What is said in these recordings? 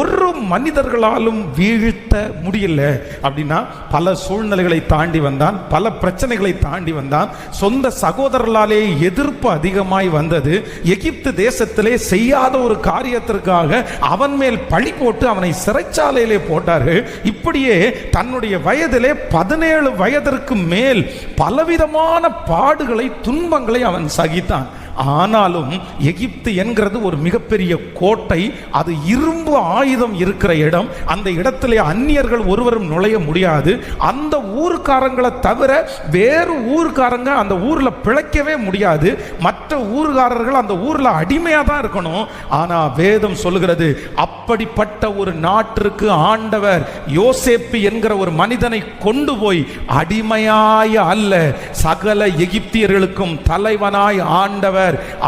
ஒரு மனிதர்களாலும் வீழ்த்த முடியல அப்படின்னா பல சூழ்நிலைகளை தாண்டி வந்தான், பல பிரச்சனைகளை தாண்டி வந்தான். சொந்த சகோதரர்களாலே எதிர்ப்பு அதிகமாய் வந்தது. எகிப்து தேசத்திலே செய்யாத ஒரு காரியத்திற்காக அவன் மேல் பழி போட்டு அவனை சிறைச்சாலையிலே போட்டார்கள். இப்படியே தன்னுடைய வயதிலே 17 வயதிற்கு மேல் பலவிதமான பாடுகளை, துன்பங்களை அவன் சகித்தான். ஆனாலும் எகிப்து என்கிறது ஒரு மிகப்பெரிய கோட்டை, அது இரும்பு ஆயுதம் இருக்கிற இடம். அந்த இடத்திலே அந்நியர்கள் ஒருவரும் நுழைய முடியாது. அந்த ஊர்க்காரங்களை தவிர வேறு ஊர்க்காரங்க அந்த ஊர்ல பிழைக்கவே முடியாது. மற்ற ஊர்காரர்கள் அந்த ஊர்ல அடிமையா தான் இருக்கணும். ஆனா வேதம் சொல்லுகிறது, அப்படிப்பட்ட ஒரு நாட்டிற்கு ஆண்டவர் யோசேப்பு என்கிற ஒரு மனிதனை கொண்டு போய் அடிமையாய் அல்ல, சகல எகிப்தியர்களுக்கும் தலைவனாய் ஆண்டவர்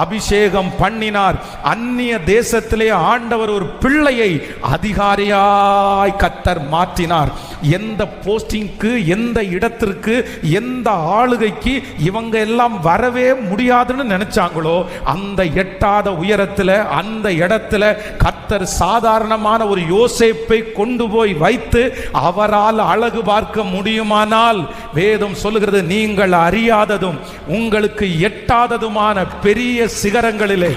அபிஷேகம் பண்ணினார். அந்நிய தேசத்திலே ஆண்டவர் ஒரு பிள்ளையை அதிகாரியாய் கர்த்தர் மாற்றினார். எந்த போஸ்டிங்க்கு, எந்த இடத்திற்கு, எந்த ஆளுகைக்கு இவங்க எல்லாம் வரவே முடியாதுன்னு நினைச்சாங்களோ அந்த எட்டாத உயரத்தில், அந்த இடத்துல கர்த்தர் சாதாரணமான ஒரு யோசேப்பை கொண்டு போய் வைத்து அவரால் அழகு பார்க்க முடியுமானால் வேதம் சொல்லுகிறது, நீங்கள் அறியாததும் உங்களுக்கு எட்டாததுமான பெரிய சிகரங்களிலே,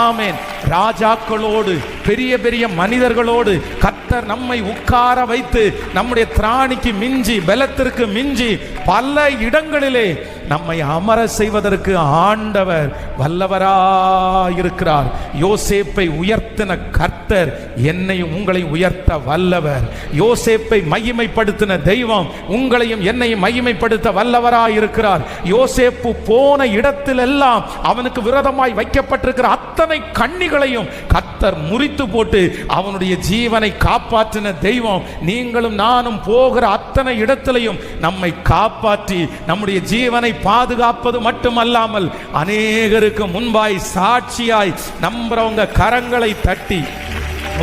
ஆமென், ராஜாக்களோடு, பெரிய பெரிய மனிதர்களோடு கர்த்தர் நம்மை உட்கார வைத்து நம்முடைய திராணிக்கு மிஞ்சி, பலத்திற்கு மிஞ்சி பல இடங்களிலே நம்மை அமர செய்வதற்கு ஆண்டவர் வல்லவராயிருக்கிறார். யோசேப்பை உயர்த்தின கர்த்தர் என்னையும் உங்களையும் உயர்த்த வல்லவர். யோசேப்பை மகிமைப்படுத்தின தெய்வம் உங்களையும் என்னையும் மகிமைப்படுத்த வல்லவராயிருக்கிறார். யோசேப்பு போன இடத்திலெல்லாம் அவனுக்கு விரோதமாய் வைக்கப்பட்டிருக்கிற அத்தனை கண்ணிகளையும் கர்த்தர் முறித்து போட்டு அவனுடைய ஜீவனை காப்பாற்றின தெய்வம் நீங்களும் நானும் போகிற அத்தனை இடத்திலையும் நம்மை காப்பாற்றி நம்முடைய ஜீவனை பாதுகாப்பது மட்டுமல்லாமல் அநேகருக்கு முன்பாய் சாட்சியாய் நம்புறவங்க கரங்களை தட்டி,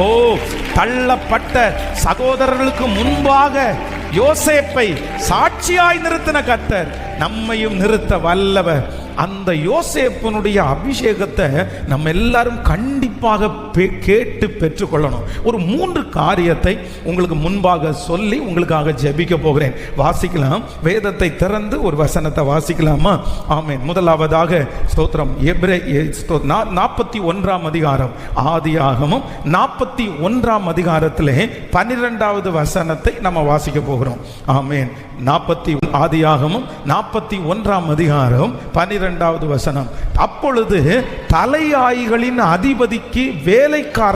ஓ, தள்ளப்பட்ட சகோதரர்களுக்கு முன்பாக யோசேப்பை சாட்சியாய் நிறுத்தின கர்த்தர் நம்மையும் நிறுத்த வல்லவர். அந்த யோசேப்பினுடைய அபிஷேகத்தை நம்ம எல்லாரும் கண்டிப்பாக கேட்டு பெற்றுக்கொள்ளணும். ஒரு 3 காரியத்தை உங்களுக்கு முன்பாக சொல்லி உங்களுக்காக ஜெபிக்க போகிறேன். வாசிக்கலாம், வேதத்தை திறந்து ஒரு வசனத்தை வாசிக்கலாமா? ஆமென். முதலாவதாக ஸ்தோத்திரம், 41ஆம் அதிகாரம், ஆதியாகமம் 41ஆம் அதிகாரத்திலே 12வது வசனத்தை நம்ம வாசிக்க போகிறோம். ஆமென். ஆதியாகமம் 41ஆம் அதிகாரம் 12வது வசனம். அப்பொழுது தலையாய்களின் அதிபதிக்கு வேலைக்கார